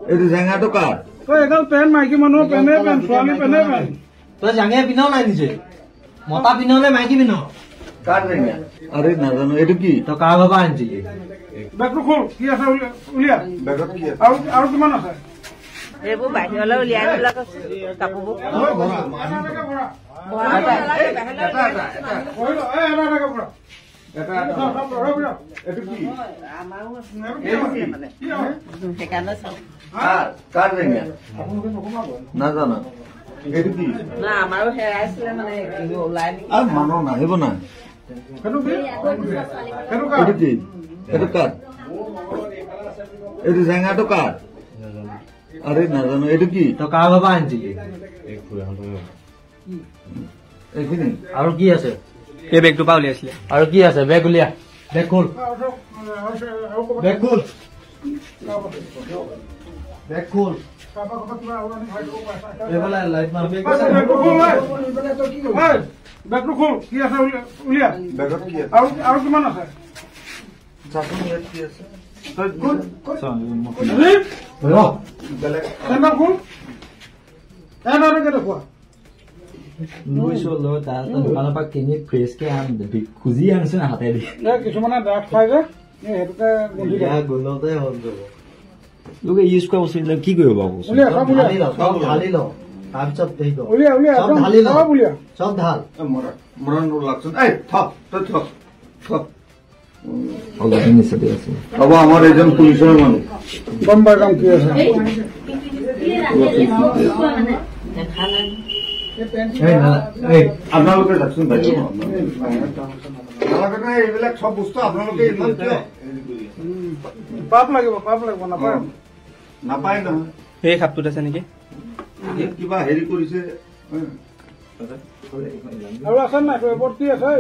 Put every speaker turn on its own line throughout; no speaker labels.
এইটো জেঙাটো কাৰ
তই এডাল পেণ্ট মাইকী মানুহৰ পেনে পেণ্ট ছোৱালী পেনে পেণ্ট
তই জাঙে পিন্ধাও নাই নিজে মতা পিন্ধাও নে মাইকী পিন্ধাও
কাৰ জেঙা আৰে নাজানো এইটো কি
তই কাৰ ঘৰৰ পৰা আনিছিলি
বেগটো খোল কি আছে উলিয়া
বেগত কি আছে
আৰু কিমান আছে
এইবোৰ বাহিৰলৈ উলিয়াই পেলাই কাপোৰবোৰ
নাজানো এইটো কি
আমাৰো হেৰাইছিলে মানে ওলাই
মানুহ নাহিব না এইটো কি এইটো কাৰ এইটো জেঙাটো কাৰ আৰে নাজানো এইটো কি
তই কাৰ ঘৰৰ পৰা আনিছিলি
এইখিনি
আৰু কি আছে
এই বেগটোৰ পৰা উলিয়াইছিলে
আৰু কি আছে বেগ উলিয়া বেগ খোল বেগ খোল বেগ খোল এইফালে লাইট মাৰ
বেগটো খোল কি আছে উলিয়া
বেগত কি আছে
আৰু কিমান আছে
চাচোন ইয়াত কি আছে বেলেগ
চেণ্ডেল খোল দেখুৱা
দোকানৰ পৰা কিনি ফ্ৰেছকে খুজি আনিছো না হাতেদি
কিছুমানে ড্ৰাগছ খাই যে সেইটোকে
গোলতে হ'ল
লোকে ইউজ কৰা বস্তুবিলাক কি কৰিব বাৰু
উলিয়া চব উলিয়া
চব ঢালি ল তাৰপিছত হেৰি কৰ
উলিয়া উলিয়া
চব ঢালি ল
চব উলিয়া
চব ঢাল
মৰণ লাগচোন এই থপ তই থপ থপ হ'ব আমাৰ এজন পুলিচৰ মানুহ
গম পাই কাম কি আছে
আপোনালোকে যাকচোন এইবিলাক চব বস্তু আপোনালোকে ইমান কিয়
পাপ লাগিব নাপায়
নাপায় নহয়
সেই খাপটোত আছে নেকি
কিবা হেৰি কৰিছে
আৰু আছে নাই তোৰ এইবোৰ কি আছে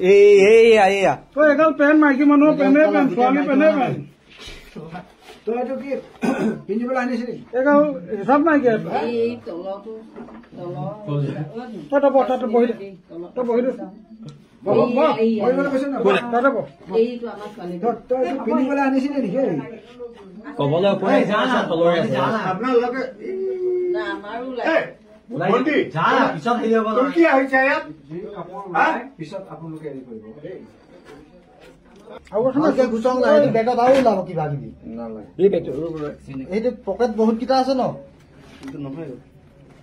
এইয়া
তই এডাল পেণ্ট মাইকী মানুহৰ পেনে পেণ্ট ছোৱালী পেনে পেণ্ট
তই এইটো কি পিন্ধিবলৈ আনিছিলি
এডাল হিচাপ নাইকিয়া তই বহি দে তই বহি দে
পিন্ধিবলৈ আনিছিলি নেকি
কবলৈ
আপোনালোকে
পিছত হেৰি হ'ব
কি আহিছে ইয়াত
পিছত আপোনালোকে হেৰি কৰিব
গুচং
বেগত আৰু ওলাব কিবা কিবি এইটো পকেট বহুত কেইটা আছে ন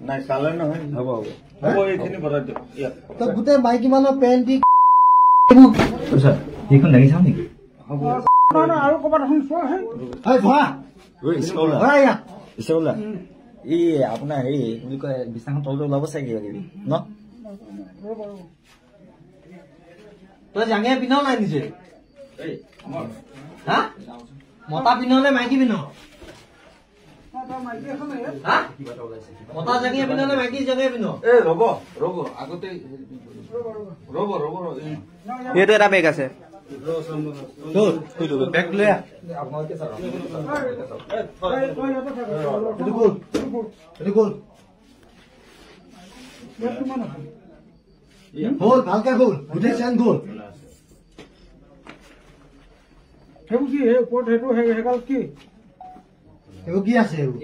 নাই চালে নহয় হ'ব হ'ব এইখিনি ভৰাই দিয়ক ইয়াত
তই গোটেই মাইকী মানুহৰ পেণ্ট দি
এইখন লাগি চাওঁ নেকি
আৰু ক'ৰবাত এখন চোৱা
এই আপোনাৰ হেৰি বুলি কয় বিছনাখন তলতে ওলাব চাগে কিবা কিবি ন
তই জাঙে পিন্ধাও নাই নিজে মতা পিন্ধাও নে মাইকী পিন্ধাও মতা জাঙে পিন্ধাও নে মাইকী জাঙে পিন্ধাও
ৰ'ব আগতে ৰ'ব
এইটো এটা বেগ আছে
বেগ লৈ হ'ল ভালকে হ'ল গোটেই চেন গ'ল
সেইবোৰ কি সেই ওপৰত সেইটো সেইগাল কি
এইবোৰ কি আছে এইবোৰ